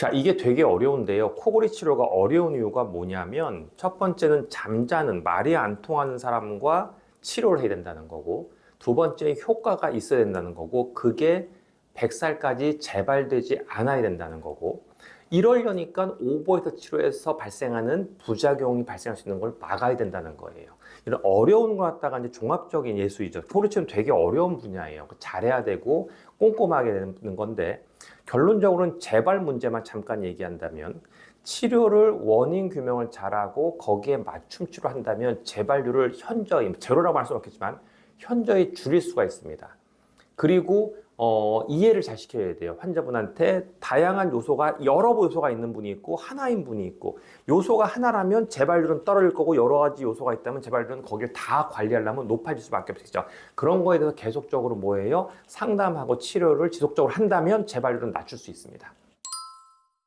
자, 이게 되게 어려운데요. 코골이 치료가 어려운 이유가 뭐냐면 첫 번째는 잠자는 말이 안 통하는 사람과 치료를 해야 된다는 거고, 두 번째 효과가 있어야 된다는 거고, 그게 100살까지 재발되지 않아야 된다는 거고, 이러려니까 오버에서 치료에서 발생하는 부작용이 발생할 수 있는 걸 막아야 된다는 거예요. 이런 어려운 걸 갖다가 이제 종합적인 예술이죠. 코골이 치료는 되게 어려운 분야예요. 잘해야 되고 꼼꼼하게 되는 건데, 결론적으로는 재발 문제만 잠깐 얘기한다면 치료를 원인 규명을 잘하고 거기에 맞춤 치료한다면 재발률을 현저히 제로라고 할 수는 없겠지만 현저히 줄일 수가 있습니다. 그리고 이해를 잘 시켜야 돼요. 환자분한테 다양한 요소가 여러 요소가 있는 분이 있고 하나인 분이 있고, 요소가 하나라면 재발률은 떨어질 거고 여러 가지 요소가 있다면 재발률은 거기를 다 관리하려면 높아질 수밖에 없겠죠. 그런 거에 대해서 계속적으로 뭐예요? 상담하고 치료를 지속적으로 한다면 재발률은 낮출 수 있습니다.